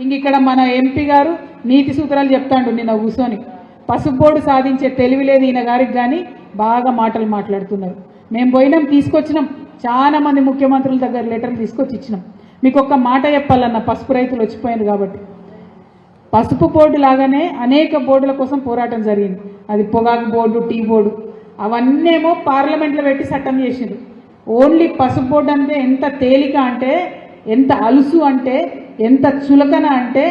ఇక్కడ మన ఎంపీ గారు నీతి సూత్రాలు చెప్తాండు నిన్న కూర్చొని. పసుపు బోర్డు సాధించే తెలివి లేదు ఈయన గారికి, కానీ బాగా మాటలు మాట్లాడుతున్నారు. మేము పోయినాం, తీసుకొచ్చినాం, చాలా మంది ముఖ్యమంత్రుల దగ్గర లెటర్లు తీసుకొచ్చి ఇచ్చినాం. మీకు ఒక్క మాట చెప్పాలన్న, పసుపు రైతులు వచ్చిపోయారు కాబట్టి పసుపు బోర్డు లాగానే అనేక బోర్డుల కోసం పోరాటం జరిగింది. అది పొగాకు బోర్డు, టీ బోర్డు, అవన్నేమో పార్లమెంట్లో పెట్టి చట్టం చేసిండ్రు. ఓన్లీ పసుపు బోర్డు అంటే ఎంత తేలిక అంటే, ఎంత అలుసు అంటే, ఎంత చులకన అంటే,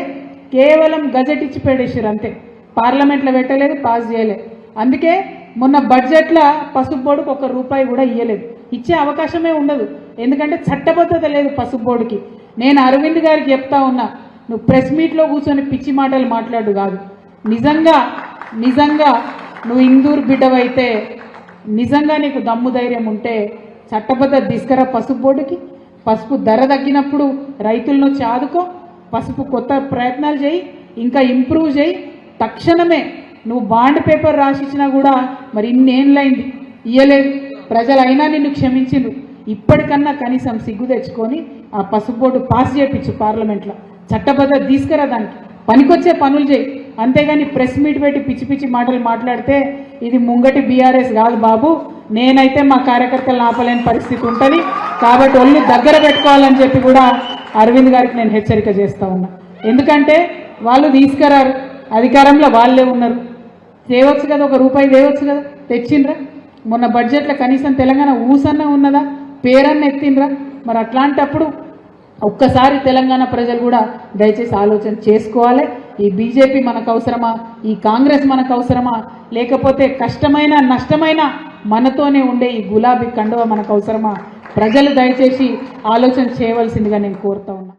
కేవలం గజెట్ ఇచ్చి పెడేసారు అంతే. పార్లమెంట్లో పెట్టలేదు, పాస్ చేయలేదు. అందుకే మొన్న బడ్జెట్లో పసుపు బోర్డుకు ₹1 కూడా ఇవ్వలేదు, ఇచ్చే అవకాశమే ఉండదు. ఎందుకంటే చట్టబద్ధత లేదు పసుపు బోర్డుకి. నేను అరవింద్ గారికి చెప్తా ఉన్నా, నువ్వు ప్రెస్ మీట్లో కూర్చొని పిచ్చి మాటలు మాట్లాడు కాదు. నిజంగా నువ్వు ఇందూరు బిడ్డవైతే, నిజంగా నీకు దమ్ము ధైర్యం ఉంటే చట్టబద్ధత తీసుకురా పసుపు బోర్డుకి. పసుపు ధర తగ్గినప్పుడు రైతులను ఆదుకో, పసుపు కొత్త ప్రయత్నాలు చేయి, ఇంకా ఇంప్రూవ్ చేయి. తక్షణమే నువ్వు బాండ్ పేపర్ రాసిచ్చినా కూడా మరి ఇన్నేళ్ళైంది ఇయ్యలేదు, ప్రజలైనా నిన్ను క్షమించిండ్రు. ఇప్పటికన్నా కనీసం సిగ్గు తెచ్చుకొని ఆ పసుపు బోర్డు పాస్ చేయించు పార్లమెంట్లో. చట్టబద్ధత తీసుకురా, దానికి పనికొచ్చే పనులు చేయి. అంతేగాని ప్రెస్ మీట్ పెట్టి పిచ్చి పిచ్చి మాటలు మాట్లాడితే ఇది ముంగటి బీఆర్ఎస్ కాదు బాబు. నేనైతే మా కార్యకర్తలను ఆపలేని పరిస్థితి ఉంటుంది. కాబట్టి ఒళ్ళు దగ్గర పెట్టుకోవాలని చెప్పి కూడా అరవింద్ గారికి నేను హెచ్చరిక చేస్తా ఉన్నా. ఎందుకంటే వాళ్ళు తీసుకురారు, అధికారంలో వాళ్ళే ఉన్నారు. తేవచ్చు కదా, ₹1 తేవచ్చు కదా, తెచ్చిండ్రా? మొన్న బడ్జెట్లో కనీసం తెలంగాణ ఊసన్న ఉన్నదా, పేరన్న ఎత్తిండ్రా? మరి అట్లాంటప్పుడు ఒక్కసారి తెలంగాణ ప్రజలు కూడా దయచేసి ఆలోచన చేసుకోవాలి. ఈ బీజేపీ మనకు అవసరమా, ఈ కాంగ్రెస్ మనకు అవసరమా, లేకపోతే కష్టమైన నష్టమైన మనతోనే ఉండే ఈ గులాబీ కండువ మనకు అవసరమా? ప్రజలు దయచేసి ఆలోచన చేయవలసిందిగా నేను కోరుతా ఉన్నా.